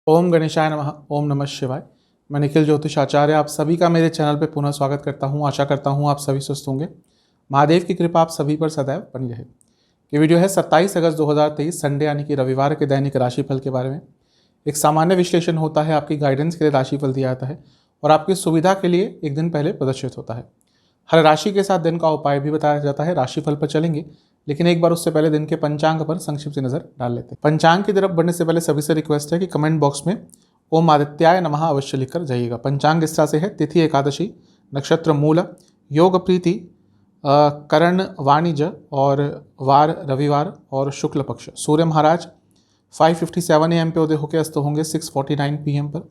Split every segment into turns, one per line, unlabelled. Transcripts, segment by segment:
ओम गणेशाय नमः। ओम नमः शिवाय। मैं निखिल ज्योतिष आचार्य आप सभी का मेरे चैनल पे पुनः स्वागत करता हूँ। आशा करता हूँ आप सभी स्वस्थ होंगे। महादेव की कृपा आप सभी पर सदैव बनी रहे। ये वीडियो है 27 अगस्त 2023 संडे यानी कि रविवार के दैनिक राशिफल के बारे में। एक सामान्य विश्लेषण होता है, आपकी गाइडेंस के लिए राशिफल दिया जाता है और आपकी सुविधा के लिए एक दिन पहले प्रदर्शित होता है। हर राशि के साथ दिन का उपाय भी बताया जाता है। राशिफल पर चलेंगे, लेकिन एक बार उससे पहले दिन के पंचांग पर संक्षिप्त नजर डाल लेते हैं। पंचांग की तरफ बढ़ने से पहले सभी से रिक्वेस्ट है कि कमेंट बॉक्स में ओम आदित्याय नमः अवश्य लिखकर जाइएगा। पंचांग इस तरह से है: तिथि एकादशी, नक्षत्र मूल, योग प्रीति, करण वाणिज्य और वार रविवार और शुक्ल पक्ष। सूर्य महाराज 5:57 AM पे उदय होकर अस्त होंगे 6:49 PM पर।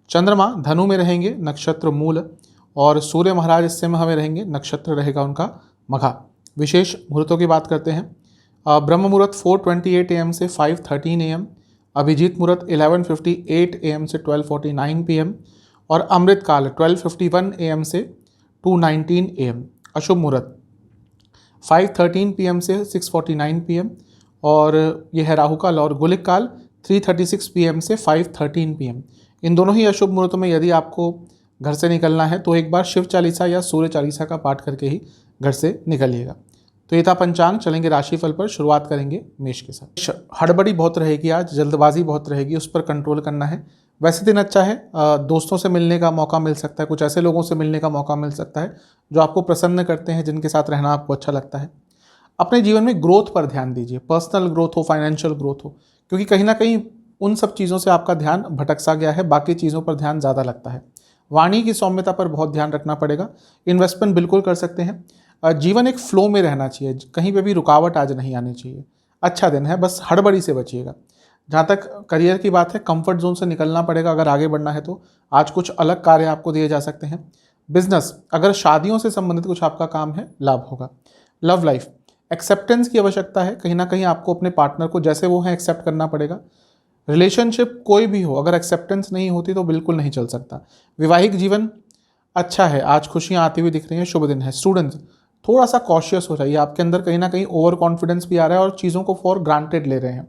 चंद्रमा धनु में रहेंगे, नक्षत्र मूल, और सूर्य महाराज सिंह में रहेंगे, नक्षत्र रहेगा उनका मघा। विशेष मुहूर्तों की बात करते हैं। ब्रह्म मुहूर्त 4:28 AM से 5:13 AM, अभिजीत मुहूर्त 11:58 AM से 12:49 PM और अमृत काल 12:51 AM से 2:19 AM। अशुभ मुहूर्त 5:13 PM से 6:49 PM और यह है राहु काल, और गुलिक काल 3:36 PM से 5:13 PM। इन दोनों ही अशुभ मुहूर्तों में यदि आपको घर से निकलना है तो एक बार शिव चालीसा या सूर्य चालीसा का पाठ करके ही घर से निकलिएगा। तो ये था पंचांग। चलेंगे राशिफल पर। शुरुआत करेंगे मेष के साथ। हड़बड़ी बहुत रहेगी आज, जल्दबाजी बहुत रहेगी, उस पर कंट्रोल करना है। वैसे दिन अच्छा है, दोस्तों से मिलने का मौका मिल सकता है, कुछ ऐसे लोगों से मिलने का मौका मिल सकता है जो आपको प्रसन्न करते हैं, जिनके साथ रहना आपको अच्छा लगता है। अपने जीवन में ग्रोथ पर ध्यान दीजिए, पर्सनल ग्रोथ हो, फाइनेंशियल ग्रोथ हो, क्योंकि कहीं ना कहीं उन सब चीज़ों से आपका ध्यान भटक सा गया है, बाकी चीज़ों पर ध्यान ज़्यादा लगता है। वाणी की सौम्यता पर बहुत ध्यान रखना पड़ेगा। इन्वेस्टमेंट बिल्कुल कर सकते हैं। जीवन एक फ्लो में रहना चाहिए, कहीं पे भी रुकावट आज नहीं आनी चाहिए। अच्छा दिन है, बस हड़बड़ी से बचिएगा। जहाँ तक करियर की बात है, कंफर्ट जोन से निकलना पड़ेगा अगर आगे बढ़ना है तो। आज कुछ अलग कार्य आपको दिए जा सकते हैं। बिजनेस, अगर शादियों से संबंधित कुछ आपका काम है, लाभ होगा। लव लाइफ, एक्सेप्टेंस की आवश्यकता है। कहीं ना कहीं आपको अपने पार्टनर को जैसे वो हैं एक्सेप्ट करना पड़ेगा। रिलेशनशिप कोई भी हो, अगर एक्सेप्टेंस नहीं होती तो बिल्कुल नहीं चल सकता। वैवाहिक जीवन अच्छा है, आज खुशियाँ आती हुई दिख रही हैं, शुभ दिन है। स्टूडेंट्स, थोड़ा सा कॉशियस हो जाइए, आपके अंदर कहीं ना कहीं ओवर कॉन्फिडेंस भी आ रहा है और चीज़ों को फॉर ग्रांटेड ले रहे हैं।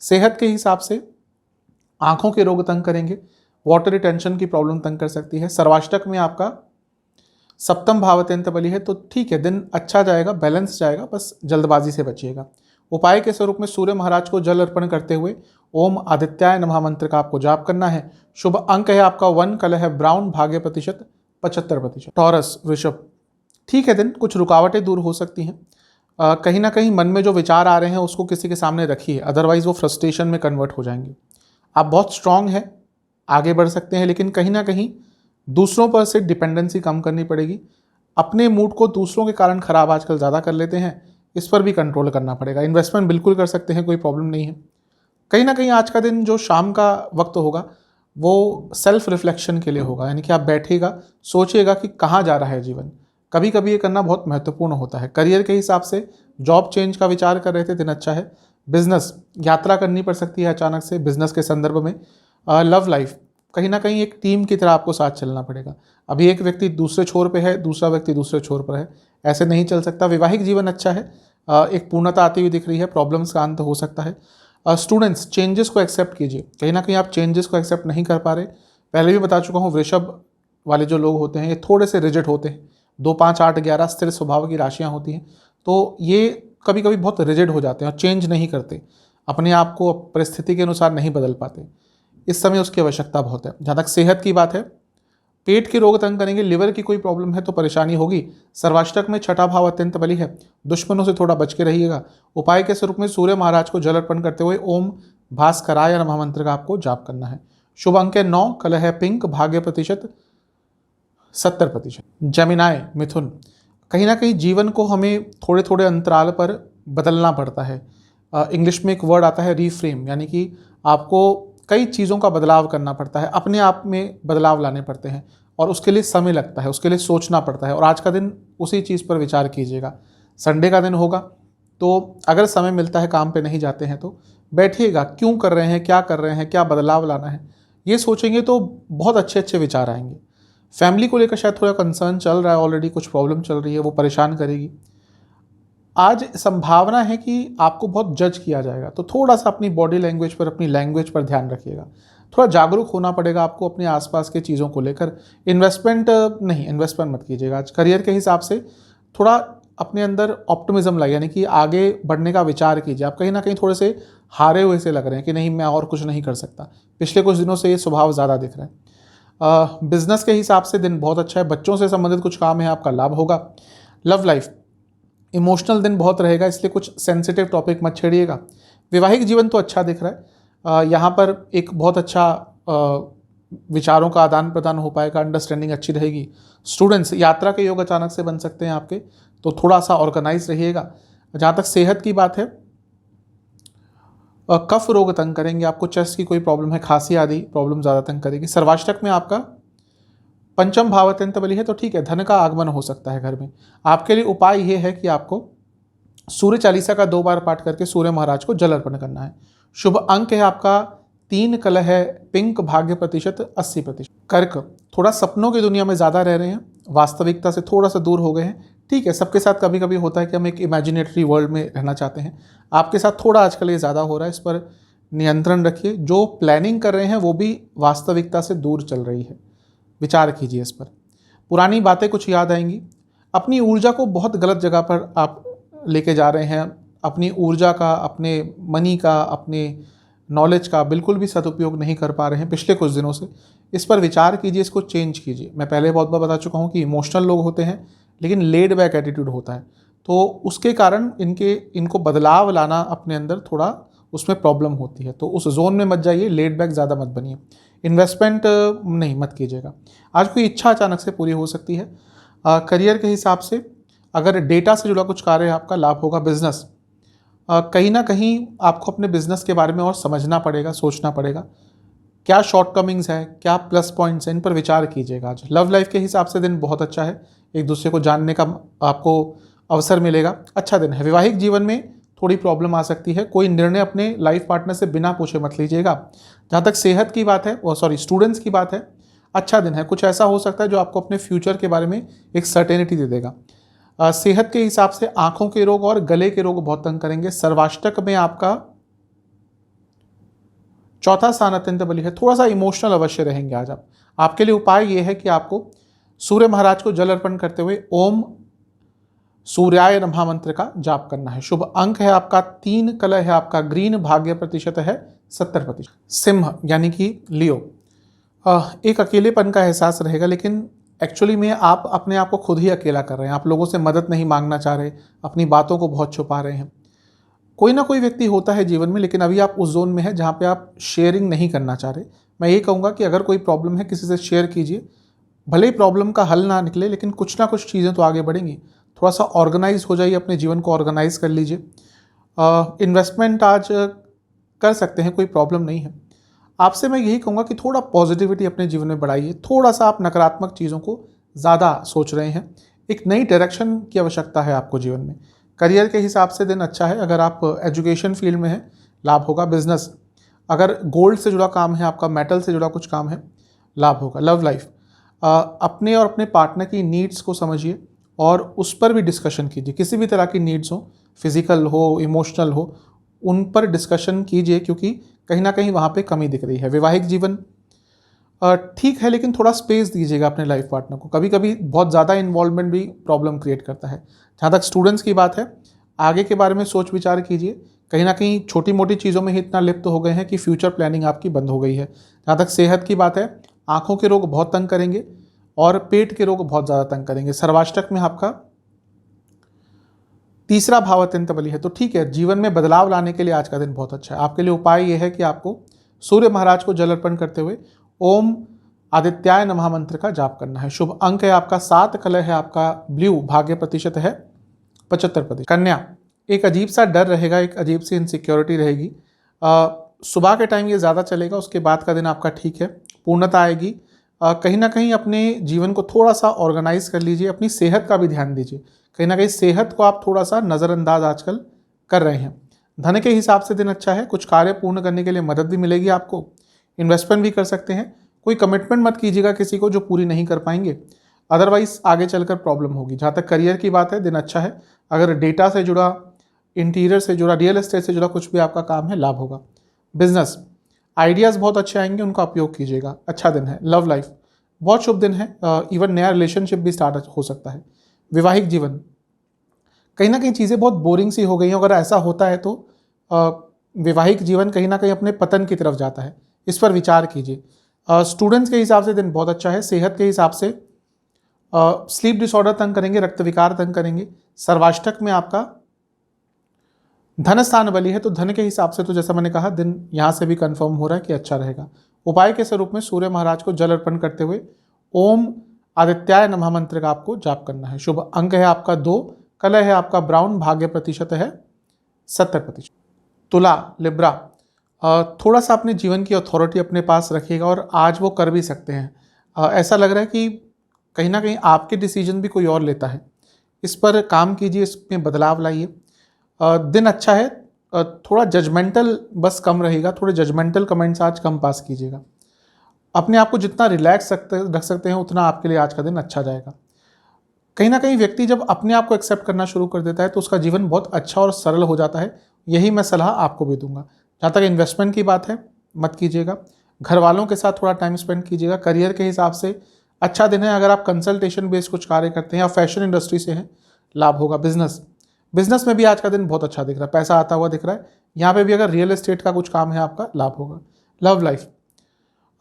सेहत के हिसाब से आंखों के रोग तंग करेंगे, वाटर रिटेंशन की प्रॉब्लम तंग कर सकती है। सर्वाष्टक में आपका सप्तम भाव अत्यंत बली है, तो ठीक है, दिन अच्छा जाएगा, बैलेंस जाएगा, बस जल्दबाजी से बचिएगा। उपाय के स्वरूप में सूर्य महाराज को जल अर्पण करते हुए ओम आदित्याय नमः मंत्र का आपको जाप करना है। शुभ अंक है आपका 1, कलर है ब्राउन, भाग्य प्रतिशत 75%। टॉरस वृषभ, ठीक है दिन, कुछ रुकावटें दूर हो सकती हैं। कहीं ना कहीं मन में जो विचार आ रहे हैं उसको किसी के सामने रखिए, अदरवाइज वो फ्रस्ट्रेशन में कन्वर्ट हो जाएंगे। आप बहुत स्ट्रांग हैं, आगे बढ़ सकते हैं, लेकिन कहीं ना कहीं दूसरों पर से डिपेंडेंसी कम करनी पड़ेगी। अपने मूड को दूसरों के कारण खराब आजकल ज़्यादा कर लेते हैं, इस पर भी कंट्रोल करना पड़ेगा। इन्वेस्टमेंट बिल्कुल कर सकते हैं, कोई प्रॉब्लम नहीं है। कहीं ना कहीं आज का दिन जो शाम का वक्त होगा वो सेल्फ रिफ्लेक्शन के लिए होगा, यानी कि आप बैठिएगा, सोचिएगा कि कहाँ जा रहा है जीवन। कभी कभी ये करना बहुत महत्वपूर्ण होता है। करियर के हिसाब से जॉब चेंज का विचार कर रहे थे, दिन अच्छा है। बिजनेस, यात्रा करनी पड़ सकती है अचानक से बिजनेस के संदर्भ में। लव लाइफ, कहीं ना कहीं एक टीम की तरह आपको साथ चलना पड़ेगा। अभी एक व्यक्ति दूसरे छोर पे है, दूसरा व्यक्ति दूसरे छोर पर है, ऐसे नहीं चल सकता। वैवाहिक जीवन अच्छा है, एक पूर्णता आती हुई दिख रही है, प्रॉब्लम्स का अंत हो सकता है। स्टूडेंट्स, चेंजेस को एक्सेप्ट कीजिए। कहीं ना कहीं आप चेंजेस को एक्सेप्ट नहीं कर पा रहे। पहले भी बता चुका हूँ, वृषभ वाले जो लोग होते हैं ये थोड़े से रिजिड होते हैं। 2, 5, 8, 11 स्थिर स्वभाव की राशियाँ होती हैं, तो ये कभी कभी बहुत रिजिड हो जाते हैं और चेंज नहीं करते, अपने आप को परिस्थिति के अनुसार नहीं बदल पाते। इस समय उसकी आवश्यकता बहुत है। जहाँ तक सेहत की बात है, पेट के रोग तंग करेंगे, लिवर की कोई प्रॉब्लम है तो परेशानी होगी। सर्वाष्टक में छठा भाव अत्यंत बली है, दुश्मनों से थोड़ा बच के रहिएगा। उपाय के स्वरूप में सूर्य महाराज को जल अर्पण करते हुए ओम भास्कराय नमः मंत्र का आपको जाप करना है। शुभ अंक है 9, कलर है पिंक, भाग्य प्रतिशत 70%। जमिनाय मिथुन, कहीं ना कहीं जीवन को हमें थोड़े थोड़े अंतराल पर बदलना पड़ता है। इंग्लिश में एक वर्ड आता है रीफ्रेम, यानी कि आपको कई चीज़ों का बदलाव करना पड़ता है, अपने आप में बदलाव लाने पड़ते हैं और उसके लिए समय लगता है, उसके लिए सोचना पड़ता है। और आज का दिन उसी चीज़ पर विचार कीजिएगा। संडे का दिन होगा, तो अगर समय मिलता है, काम पे नहीं जाते हैं तो बैठिएगा, क्यों कर रहे हैं, क्या कर रहे हैं, क्या बदलाव लाना है, ये सोचेंगे तो बहुत अच्छे अच्छे विचार आएंगे। फैमिली को लेकर शायद थोड़ा कंसर्न चल रहा है, ऑलरेडी कुछ प्रॉब्लम चल रही है, वो परेशान करेगी। आज संभावना है कि आपको बहुत जज किया जाएगा, तो थोड़ा सा अपनी बॉडी लैंग्वेज पर, अपनी लैंग्वेज पर ध्यान रखिएगा। थोड़ा जागरूक होना पड़ेगा आपको अपने आसपास के चीज़ों को लेकर। इन्वेस्टमेंट मत कीजिएगा आज। करियर के हिसाब से थोड़ा अपने अंदर ऑप्टिमिज्म लाइए, यानी कि आगे बढ़ने का विचार कीजिए। आप कहीं ना कहीं थोड़े से हारे हुए से लग रहे हैं कि नहीं मैं और कुछ नहीं कर सकता। पिछले कुछ दिनों से ये स्वभाव ज़्यादा दिख रहा है। बिजनेस के हिसाब से दिन बहुत अच्छा है। बच्चों से संबंधित कुछ काम है, आपका लाभ होगा। लव लाइफ, इमोशनल दिन बहुत रहेगा, इसलिए कुछ सेंसिटिव टॉपिक मत छेड़िएगा। वैवाहिक जीवन तो अच्छा दिख रहा है। यहाँ पर एक बहुत अच्छा विचारों का आदान प्रदान हो पाएगा, अंडरस्टैंडिंग अच्छी रहेगी। स्टूडेंट्स, यात्रा के योग अचानक से बन सकते हैं आपके, तो थोड़ा सा ऑर्गेनाइज रहिएगा। जहाँ तक सेहत की बात है, कफ रोग तंग करेंगे आपको, चेस्ट की कोई प्रॉब्लम है, खांसी आदि प्रॉब्लम ज़्यादा तंग करेगी। सर्वाष्टक में आपका पंचम भाव अत्यंत बली है, तो ठीक है, धन का आगमन हो सकता है घर में। आपके लिए उपाय ये है कि आपको सूर्य चालीसा का 2 बार पाठ करके सूर्य महाराज को जल अर्पण करना है। शुभ अंक है आपका 3, कलर है पिंक, भाग्य प्रतिशत 80%। कर्क, थोड़ा सपनों की दुनिया में ज़्यादा रह रहे हैं, वास्तविकता से थोड़ा सा दूर हो गए हैं। ठीक है, सबके साथ कभी कभी होता है कि हम एक इमेजिनेटरी वर्ल्ड में रहना चाहते हैं। आपके साथ थोड़ा आजकल ये ज़्यादा हो रहा है, इस पर नियंत्रण रखिए। जो प्लानिंग कर रहे हैं वो भी वास्तविकता से दूर चल रही है, विचार कीजिए इस पर। पुरानी बातें कुछ याद आएंगी। अपनी ऊर्जा को बहुत गलत जगह पर आप लेके जा रहे हैं। अपनी ऊर्जा का, अपने मनी का, अपने नॉलेज का बिल्कुल भी सदुपयोग नहीं कर पा रहे हैं पिछले कुछ दिनों से। इस पर विचार कीजिए, इसको चेंज कीजिए। मैं पहले बहुत बार बता चुका हूँ कि इमोशनल लोग होते हैं लेकिन लेड बैक एटीट्यूड होता है, तो उसके कारण इनको बदलाव लाना अपने अंदर थोड़ा उसमें प्रॉब्लम होती है। तो उस जोन में मत जाइए, लेड बैक ज़्यादा मत बनिए। इन्वेस्टमेंट नहीं मत कीजिएगा। आज कोई इच्छा अचानक से पूरी हो सकती है। करियर के हिसाब से अगर डेटा से जुड़ा कुछ कार्य है आपका, लाभ होगा। बिजनेस, कहीं ना कहीं आपको अपने बिजनेस के बारे में और समझना पड़ेगा, सोचना पड़ेगा, क्या शॉर्टकमिंग्स है, क्या प्लस पॉइंट्स हैं, इन पर विचार कीजिएगा आज। लव लाइफ के हिसाब से दिन बहुत अच्छा है, एक दूसरे को जानने का आपको अवसर मिलेगा, अच्छा दिन है। वैवाहिक जीवन में थोड़ी प्रॉब्लम आ सकती है, कोई निर्णय अपने लाइफ पार्टनर से बिना पूछे मत लीजिएगा। जहाँ तक सेहत की बात है, स्टूडेंट्स की बात है, अच्छा दिन है। कुछ ऐसा हो सकता है जो आपको अपने फ्यूचर के बारे में एक सर्टेनिटी दे देगा। सेहत के हिसाब से आंखों के रोग और गले के रोग बहुत तंग करेंगे। सर्वाष्टक में आपका चौथा स्थान अत्यंत बली है, थोड़ा सा इमोशनल अवश्य रहेंगे आज आप। आपके लिए उपाय यह है कि आपको सूर्य महाराज को जल अर्पण करते हुए ओम सूर्याय नमः मंत्र का जाप करना है। शुभ अंक है आपका 3, कलर है आपका ग्रीन, भाग्य प्रतिशत है 70%। सिंह यानी कि लियो, एक अकेलेपन का एहसास रहेगा, लेकिन एक्चुअली में आप अपने आप को खुद ही अकेला कर रहे हैं। आप लोगों से मदद नहीं मांगना चाह रहे, अपनी बातों को बहुत छुपा रहे हैं। कोई ना कोई व्यक्ति होता है जीवन में, लेकिन अभी आप उस जोन में है जहाँ पे आप शेयरिंग नहीं करना चाह रहे। मैं ये कहूँगा कि अगर कोई प्रॉब्लम है किसी से शेयर कीजिए, भले ही प्रॉब्लम का हल ना निकले लेकिन कुछ ना कुछ चीज़ें तो आगे बढ़ेंगी। थोड़ा सा ऑर्गेनाइज हो जाइए, अपने जीवन को ऑर्गेनाइज कर लीजिए। इन्वेस्टमेंट आज कर सकते हैं, कोई प्रॉब्लम नहीं है। आपसे मैं यही कहूँगा कि थोड़ा पॉजिटिविटी अपने जीवन में बढ़ाइए। थोड़ा सा आप नकारात्मक चीज़ों को ज़्यादा सोच रहे हैं, एक नई डायरेक्शन की आवश्यकता है आपको जीवन में। करियर के हिसाब से दिन अच्छा है, अगर आप एजुकेशन फील्ड में हैं लाभ होगा। बिजनेस, अगर गोल्ड से जुड़ा काम है आपका, मेटल से जुड़ा कुछ काम है, लाभ होगा। लव लाइफ, अपने और अपने पार्टनर की नीड्स को समझिए और उस पर भी डिस्कशन कीजिए। किसी भी तरह की नीड्स हो, फिजिकल हो, इमोशनल हो, उन पर डिस्कशन कीजिए, क्योंकि कहीं ना कहीं वहाँ पे कमी दिख रही है। वैवाहिक जीवन ठीक है, लेकिन थोड़ा स्पेस दीजिएगा अपने लाइफ पार्टनर को। कभी कभी बहुत ज़्यादा इन्वॉल्वमेंट भी प्रॉब्लम क्रिएट करता है। जहाँ तक स्टूडेंट्स की बात है, आगे के बारे में सोच विचार कीजिए। कहीं ना कहीं छोटी मोटी चीज़ों में ही इतना लिप्त हो गए हैं कि फ्यूचर प्लानिंग आपकी बंद हो गई है। जहाँ तक सेहत की बात है, आँखों के रोग बहुत तंग करेंगे और पेट के रोग बहुत ज़्यादा तंग करेंगे। सर्वाष्टक में आपका 3रा भाव अत्यंत बली है, तो ठीक है, जीवन में बदलाव लाने के लिए आज का दिन बहुत अच्छा है। आपके लिए उपाय यह है कि आपको सूर्य महाराज को जल अर्पण करते हुए ओम आदित्याय नमः मंत्र का जाप करना है। शुभ अंक है आपका 7, कलर है आपका ब्लू, भाग्य प्रतिशत है 75%। कन्या, एक अजीब सा डर रहेगा, एक अजीब सी इनसिक्योरिटी रहेगी। सुबह के टाइम ये ज़्यादा चलेगा, उसके बाद का दिन आपका ठीक है, पूर्णता आएगी। कहीं ना कहीं अपने जीवन को थोड़ा सा ऑर्गेनाइज कर लीजिए, अपनी सेहत का भी ध्यान दीजिए। कहीं ना कहीं सेहत को आप थोड़ा सा नज़रअंदाज आजकल कर रहे हैं। धन के हिसाब से दिन अच्छा है, कुछ कार्य पूर्ण करने के लिए मदद भी मिलेगी आपको। इन्वेस्टमेंट भी कर सकते हैं। कोई कमिटमेंट मत कीजिएगा किसी को जो पूरी नहीं कर पाएंगे, अदरवाइज आगे चलकर प्रॉब्लम होगी। जहाँ तक करियर की बात है, दिन अच्छा है। अगर डेटा से जुड़ा, इंटीरियर से जुड़ा, रियल एस्टेट से जुड़ा कुछ भी आपका काम है, लाभ होगा। बिजनेस, आइडियाज़ बहुत अच्छे आएंगे, उनका उपयोग कीजिएगा। अच्छा दिन है। लव लाइफ बहुत शुभ दिन है। इवन नया रिलेशनशिप भी स्टार्ट हो सकता है। वैवाहिक जीवन कहीं ना कहीं चीज़ें बहुत बोरिंग सी हो गई हैं। अगर ऐसा होता है तो वैवाहिक जीवन कहीं ना कहीं अपने पतन की तरफ जाता है। इस पर विचार कीजिए। स्टूडेंट्स के हिसाब से दिन बहुत अच्छा है। सेहत के हिसाब से स्लीप डिसऑर्डर तंग करेंगे, रक्त विकार तंग करेंगे। सर्वाष्टक में आपका धन स्थान बली है, तो धन के हिसाब से तो जैसा मैंने कहा दिन यहाँ से भी कंफर्म हो रहा है कि अच्छा रहेगा। उपाय के स्वरूप में सूर्य महाराज को जल अर्पण करते हुए ओम आदित्याय नमः मंत्र का आपको जाप करना है। शुभ अंक है आपका 2, कलर है आपका ब्राउन, भाग्य प्रतिशत है 70%। तुला लिब्रा थोड़ा सा अपने जीवन की अथॉरिटी अपने पास रखिएगा और आज वो कर भी सकते हैं। ऐसा लग रहा है कि कहीं ना कहीं आपके डिसीजन भी कोई और लेता है। इस पर काम कीजिए, इसमें बदलाव लाइए। दिन अच्छा है। थोड़ा जजमेंटल बस कम रहेगा, थोड़े जजमेंटल कमेंट्स आज कम पास कीजिएगा। अपने आप को जितना रिलैक्स रख सकते हैं उतना आपके लिए आज का दिन अच्छा जाएगा। कहीं ना कहीं व्यक्ति जब अपने आप को एक्सेप्ट करना शुरू कर देता है तो उसका जीवन बहुत अच्छा और सरल हो जाता है। यही मैं सलाह आपको भी दूंगा। जहाँ तक इन्वेस्टमेंट की बात है, मत कीजिएगा। घर वालों के साथ थोड़ा टाइम स्पेंड कीजिएगा। करियर के हिसाब से अच्छा दिन है। अगर आप कंसल्टेशन बेस्ड कुछ कार्य करते हैं या फैशन इंडस्ट्री से हैं, लाभ होगा। बिजनेस में भी आज का दिन बहुत अच्छा दिख रहा है, पैसा आता हुआ दिख रहा है। यहाँ पे भी अगर रियल एस्टेट का कुछ काम है आपका, लाभ होगा। लव लाइफ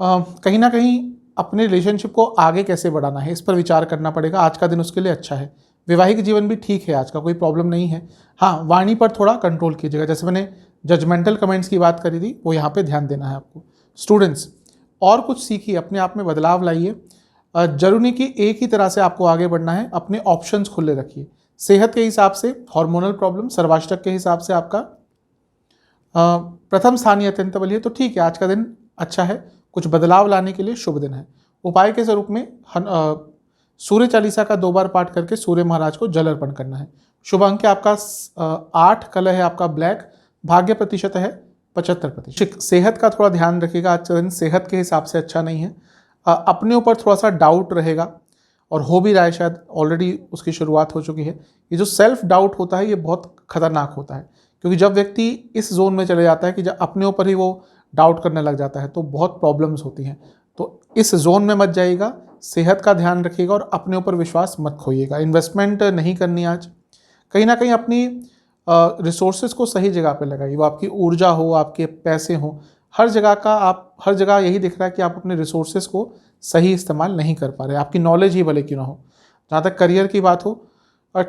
कहीं ना कहीं अपने रिलेशनशिप को आगे कैसे बढ़ाना है, इस पर विचार करना पड़ेगा। आज का दिन उसके लिए अच्छा है। वैवाहिक जीवन भी ठीक है, आज का कोई प्रॉब्लम नहीं है। हाँ, वाणी पर थोड़ा कंट्रोल कीजिएगा। जैसे मैंने जजमेंटल कमेंट्स की बात करी थी, वो यहाँ पे ध्यान देना है आपको। स्टूडेंट्स और कुछ सीखिए, अपने आप में बदलाव लाइए। जरूरी नहीं कि एक ही तरह से आपको आगे बढ़ना है, अपने ऑप्शंस खुले रखिए। सेहत के हिसाब से हार्मोनल प्रॉब्लम, सर्वाष्टक के हिसाब से आपका प्रथम स्थानीय अत्यंत बली है, तो ठीक है, आज का दिन अच्छा है। कुछ बदलाव लाने के लिए शुभ दिन है। उपाय के स्वरूप में सूर्य चालीसा का 2 बार पाठ करके सूर्य महाराज को जल अर्पण करना है। शुभ अंक है आपका 8, कलर है आपका ब्लैक, भाग्य प्रतिशत है 75%। सेहत का थोड़ा ध्यान रखिएगा। आज का दिन सेहत के हिसाब से अच्छा नहीं है। अपने ऊपर थोड़ा सा डाउट रहेगा और हो भी रहा है, शायद ऑलरेडी उसकी शुरुआत हो चुकी है। ये जो सेल्फ डाउट होता है ये बहुत खतरनाक होता है, क्योंकि जब व्यक्ति इस जोन में चले जाता है कि जब अपने ऊपर ही वो डाउट करने लग जाता है तो बहुत प्रॉब्लम्स होती हैं। तो इस जोन में मत जाइएगा। सेहत का ध्यान रखिएगा और अपने ऊपर विश्वास मत खोइएगा। इन्वेस्टमेंट नहीं करनी आज। कहीं ना कहीं अपनी रिसोर्सेज को सही जगह पे लगाइए। वो आपकी ऊर्जा हो, आपके पैसे हो, हर जगह यही दिख रहा है कि आप अपने रिसोर्सेज को सही इस्तेमाल नहीं कर पा रहे। आपकी नॉलेज ही भले क्यों ना हो। जहाँ तक करियर की बात हो,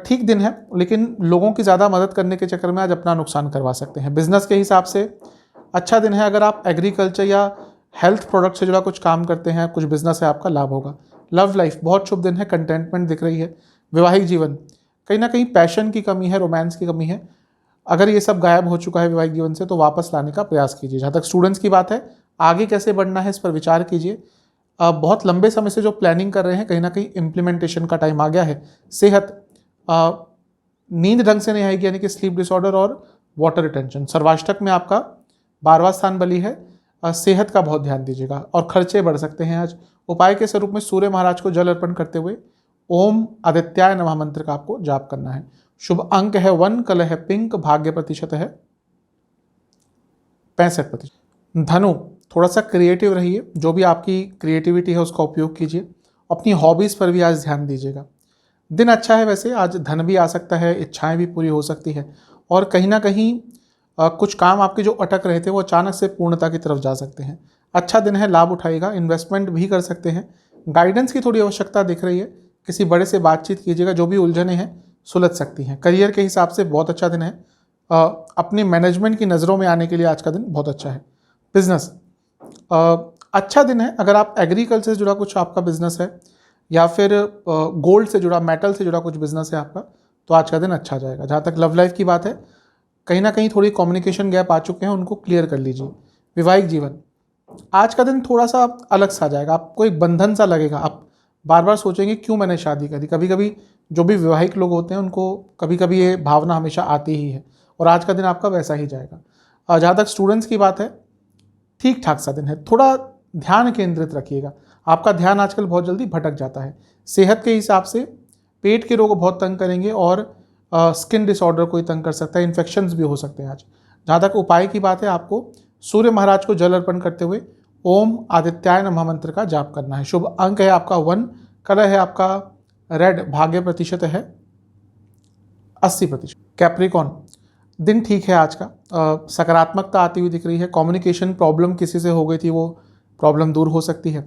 ठीक दिन है, लेकिन लोगों की ज़्यादा मदद करने के चक्कर में आज अपना नुकसान करवा सकते हैं। बिजनेस के हिसाब से अच्छा दिन है। अगर आप एग्रीकल्चर या हेल्थ प्रोडक्ट से जुड़ा कुछ काम करते हैं, कुछ बिजनेस है आपका, लाभ होगा। लव लाइफ बहुत शुभ दिन है। कंटेंटमेंट दिख रही है। वैवाहिक जीवन कहीं ना कहीं पैशन की कमी है, रोमांस की कमी है। अगर ये सब गायब हो चुका है वैवाहिक जीवन से, तो वापस लाने का प्रयास कीजिए। जहाँ तक स्टूडेंट्स की बात है, आगे कैसे बढ़ना है इस पर विचार कीजिए। बहुत लंबे समय से जो प्लानिंग कर रहे हैं, कहीं ना कहीं इम्प्लीमेंटेशन का टाइम आ गया है। सेहत नींद ढंग से नहीं आएगी, यानी कि स्लीप डिसऑर्डर और वाटर रिटेंशन। सर्वाष्टक में आपका 12वां स्थान बली है। सेहत का बहुत ध्यान दीजिएगा और खर्चे बढ़ सकते हैं आज। उपाय के स्वरूप में सूर्य महाराज को जल अर्पण करते हुए ओम आदित्याय नमः मंत्र का आपको जाप करना है। शुभ अंक है 1, कलर है पिंक, भाग्य प्रतिशत है 65%। धनु थोड़ा सा क्रिएटिव रहिए। जो भी आपकी क्रिएटिविटी है उसका उपयोग कीजिए। अपनी हॉबीज़ पर भी आज ध्यान दीजिएगा। दिन अच्छा है। वैसे आज धन भी आ सकता है, इच्छाएं भी पूरी हो सकती है और कहीं ना कहीं कुछ काम आपके जो अटक रहे थे वो अचानक से पूर्णता की तरफ जा सकते हैं। अच्छा दिन है, लाभ उठाइएगा। इन्वेस्टमेंट भी कर सकते हैं। गाइडेंस की थोड़ी आवश्यकता दिख रही है। किसी बड़े से बातचीत कीजिएगा, जो भी उलझने हैं सुलझ सकती हैं। करियर के हिसाब से बहुत अच्छा दिन है। अपने मैनेजमेंट की नज़रों में आने के लिए आज का दिन बहुत अच्छा है। बिजनेस अच्छा दिन है। अगर आप एग्रीकल्चर से जुड़ा कुछ आपका बिजनेस है या फिर गोल्ड से जुड़ा, मेटल से जुड़ा कुछ बिजनेस है आपका, तो आज का दिन अच्छा जाएगा। जहाँ तक लव लाइफ की बात है, कहीं ना कहीं थोड़ी कम्युनिकेशन गैप आ चुके हैं, उनको क्लियर कर लीजिए। वैवाहिक जीवन आज का दिन थोड़ा सा अलग सा जाएगा। आपको एक बंधन सा लगेगा। आप बार बार सोचेंगे क्यों मैंने शादी करी। कभी कभी जो भी वैवाहिक लोग होते हैं उनको कभी कभी ये भावना हमेशा आती ही है और आज का दिन आपका वैसा ही जाएगा। जहाँ तक स्टूडेंट्स की बात है, ठीक ठाक सा दिन है। थोड़ा ध्यान केंद्रित रखिएगा। आपका ध्यान आजकल बहुत जल्दी भटक जाता है। सेहत के हिसाब से पेट के रोग बहुत तंग करेंगे और स्किन डिसऑर्डर कोई तंग कर सकता है। इन्फेक्शंस भी हो सकते हैं आज। जहाँ तक उपाय की बात है, आपको सूर्य महाराज को जल अर्पण करते हुए ओम आदित्याय नमः मंत्र का जाप करना है। शुभ अंक है आपका 1, कलर है आपका रेड, भाग्य प्रतिशत है 80%। कैप्रिकॉन, दिन ठीक है आज का, सकारात्मकता आती हुई दिख रही है। कम्युनिकेशन प्रॉब्लम किसी से हो गई थी, वो प्रॉब्लम दूर हो सकती है।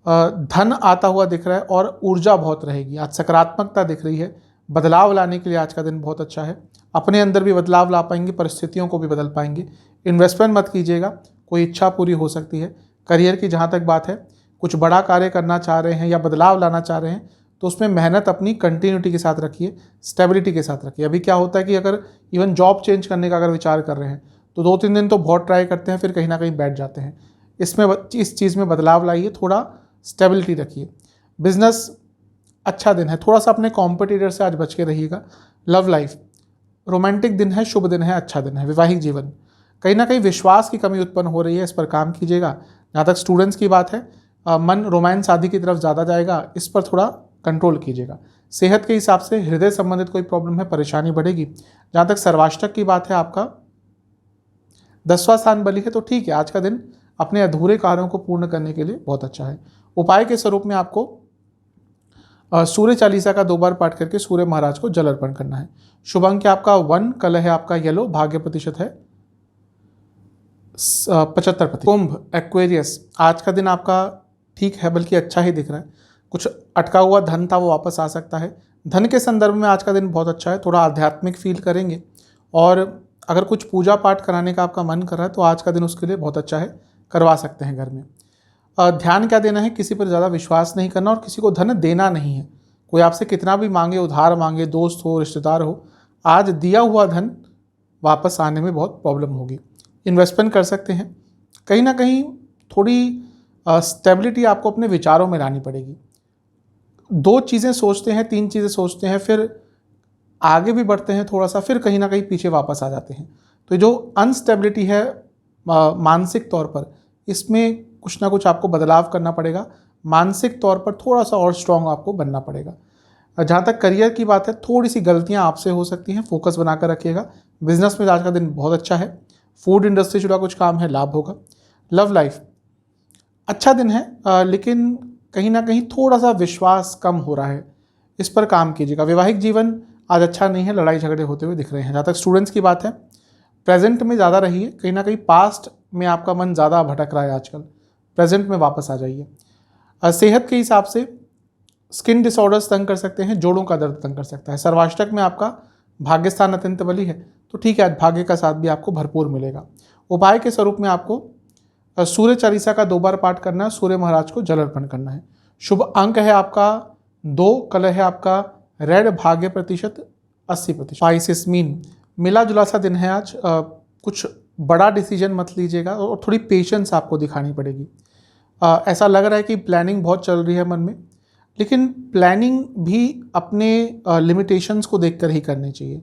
धन आता हुआ दिख रहा है और ऊर्जा बहुत रहेगी। आज सकारात्मकता दिख रही है। बदलाव लाने के लिए आज का दिन बहुत अच्छा है। अपने अंदर भी बदलाव ला पाएंगे, परिस्थितियों को भी बदल पाएंगे। इन्वेस्टमेंट मत कीजिएगा, कोई इच्छा पूरी हो सकती है। करियर की जहाँ तक बात है, कुछ बड़ा कार्य करना चाह रहे हैं या बदलाव लाना चाह रहे हैं तो उसमें मेहनत अपनी कंटिन्यूटी के साथ रखिए, स्टेबिलिटी के साथ रखिए। अभी क्या होता है कि अगर इवन जॉब चेंज करने का अगर विचार कर रहे हैं तो 2-3 दिन तो बहुत ट्राई करते हैं, फिर कहीं ना कहीं बैठ जाते हैं। इस चीज़ में बदलाव लाइए, थोड़ा स्टेबिलिटी रखिए। बिजनेस अच्छा दिन है, थोड़ा सा अपने कॉम्पिटिटर से आज बच के रहिएगा। लव लाइफ, रोमांटिक दिन है, शुभ दिन है, अच्छा दिन है। वैवाहिक जीवन, कहीं ना कहीं विश्वास की कमी उत्पन्न हो रही है, इस पर काम कीजिएगा। जहाँ तक स्टूडेंट्स की बात है, मन रोमांस आदि की तरफ ज़्यादा जाएगा, इस पर थोड़ा कंट्रोल कीजिएगा। सेहत के हिसाब से हृदय संबंधित कोई प्रॉब्लम है, परेशानी बढ़ेगी। जहाँ तक सर्वाष्टक की बात है, आपका 10वां स्थान बलि है, तो ठीक है, आज का दिन अपने अधूरे कार्यों को पूर्ण करने के लिए बहुत अच्छा है। उपाय के स्वरूप में आपको सूर्य चालीसा का 2 बार पाठ करके सूर्य महाराज को जल अर्पण करना है। शुभ अंक आपका 1, कलर है आपका येलो, भाग्य प्रतिशत है 75%। कुंभ एक्वेरियस, आज का दिन आपका ठीक है, बल्कि अच्छा ही दिख रहा है। कुछ अटका हुआ धन था, वो वापस आ सकता है। धन के संदर्भ में आज का दिन बहुत अच्छा है, थोड़ा आध्यात्मिक फील करेंगे। और अगर कुछ पूजा पाठ कराने का आपका मन कर रहा है तो आज का दिन उसके लिए बहुत अच्छा है, करवा सकते हैं घर में। ध्यान क्या देना है, किसी पर ज़्यादा विश्वास नहीं करना और किसी को धन देना नहीं है। कोई आपसे कितना भी मांगे, उधार मांगे, दोस्त हो, रिश्तेदार हो, आज दिया हुआ धन वापस आने में बहुत प्रॉब्लम होगी। इन्वेस्टमेंट कर सकते हैं। कहीं ना कहीं थोड़ी स्टेबिलिटी आपको अपने विचारों में लानी पड़ेगी। 2 चीज़ें सोचते हैं, 3 चीज़ें सोचते हैं, फिर आगे भी बढ़ते हैं थोड़ा सा, फिर कहीं ना कहीं पीछे वापस आ जाते हैं। तो जो अनस्टेबिलिटी है मानसिक तौर पर, इसमें कुछ ना कुछ आपको बदलाव करना पड़ेगा। मानसिक तौर पर थोड़ा सा और स्ट्रॉन्ग आपको बनना पड़ेगा। जहाँ तक करियर की बात है, थोड़ी सी गलतियाँ आपसे हो सकती हैं, फोकस बनाकर रखिएगा। बिजनेस में आज का दिन बहुत अच्छा है। फूड इंडस्ट्री जुड़ा कुछ काम है, लाभ होगा। लव लाइफ, अच्छा दिन है, लेकिन कहीं ना कहीं थोड़ा सा विश्वास कम हो रहा है, इस पर काम कीजिएगा। वैवाहिक जीवन आज अच्छा नहीं है, लड़ाई झगड़े होते हुए दिख रहे हैं। जहाँ तक स्टूडेंट्स की बात है, प्रेजेंट में ज़्यादा रहिए। कहीं ना कहीं पास्ट में आपका मन ज़्यादा भटक रहा है आजकल, प्रेजेंट में वापस आ जाइए। सेहत के हिसाब से स्किन डिसऑर्डर्स तंग कर सकते हैं, जोड़ों का दर्द तंग कर सकता है। सर्वाष्टक में आपका भाग्य स्थान अत्यंत बली है, तो ठीक है, आज भाग्य का साथ भी आपको भरपूर मिलेगा। उपाय के स्वरूप में आपको सूर्य चालीसा का 2 बार पाठ करना है, सूर्य महाराज को जल अर्पण करना है। शुभ अंक है आपका 2, कलर है आपका रेड, भाग्य प्रतिशत 80%। स्पाइसिस मीन, मिला जुला सा दिन है आज। कुछ बड़ा डिसीजन मत लीजिएगा और थोड़ी पेशेंस आपको दिखानी पड़ेगी। ऐसा लग रहा है कि प्लानिंग बहुत चल रही है मन में, लेकिन प्लानिंग भी अपने लिमिटेशंस को देखकर ही करनी चाहिए।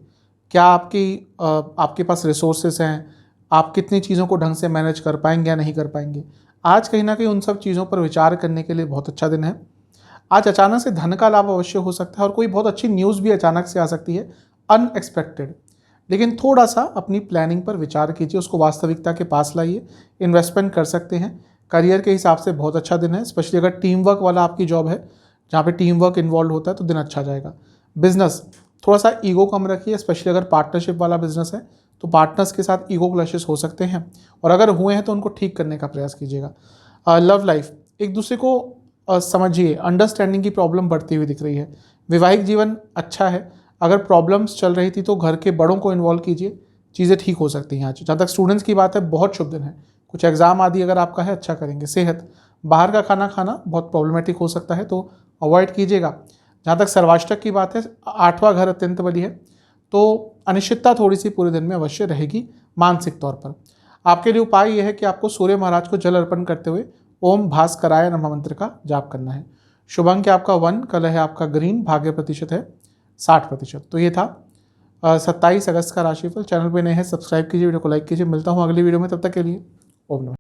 क्या आपके पास रिसोर्सेस हैं, आप कितनी चीज़ों को ढंग से मैनेज कर पाएंगे या नहीं कर पाएंगे। आज कहीं ना कहीं उन सब चीज़ों पर विचार करने के लिए बहुत अच्छा दिन है। आज अचानक से धन का लाभ अवश्य हो सकता है और कोई बहुत अच्छी न्यूज़ भी अचानक से आ सकती है, अनएक्सपेक्टेड। लेकिन थोड़ा सा अपनी प्लानिंग पर विचार कीजिए, उसको वास्तविकता के पास लाइए। इन्वेस्टमेंट कर सकते हैं। करियर के हिसाब से बहुत अच्छा दिन है, स्पेशली अगर टीम वर्क वाला आपकी जॉब है, जहाँ पे टीम वर्क इन्वॉल्व होता है, तो दिन अच्छा जाएगा। बिजनेस, थोड़ा सा ईगो कम रखिए, स्पेशली अगर पार्टनरशिप वाला बिजनेस है तो पार्टनर्स के साथ ईगो क्लैशेस हो सकते हैं, और अगर हुए हैं तो उनको ठीक करने का प्रयास कीजिएगा। लव लाइफ, एक दूसरे को समझिए, अंडरस्टैंडिंग की प्रॉब्लम बढ़ती हुई दिख रही है। वैवाहिक जीवन अच्छा है। अगर प्रॉब्लम्स चल रही थी तो घर के बड़ों को इन्वॉल्व कीजिए, चीज़ें ठीक हो सकती हैं आज। जहाँ तक स्टूडेंट्स की बात है, बहुत शुभ दिन है। कुछ एग्जाम आदि अगर आपका है, अच्छा करेंगे। सेहत, बाहर का खाना खाना बहुत प्रॉब्लमेटिक हो सकता है, तो अवॉइड कीजिएगा। जहाँ तक सर्वाष्टक की बात है, 8वां घर अत्यंत बली है, तो अनिश्चितता थोड़ी सी पूरे दिन में अवश्य रहेगी मानसिक तौर पर। आपके लिए उपाय यह है कि आपको सूर्य महाराज को जल अर्पण करते हुए ओम भास्कराय नमः मंत्र का जाप करना है। शुभ अंक आपका 1, कलर है आपका ग्रीन, भाग्य प्रतिशत है 60%। तो ये था 27 अगस्त का राशिफल। चैनल पे नए हैं, सब्सक्राइब कीजिए, वीडियो को लाइक कीजिए। मिलता हूँ अगली वीडियो में, तब तक के लिए ओम नमः।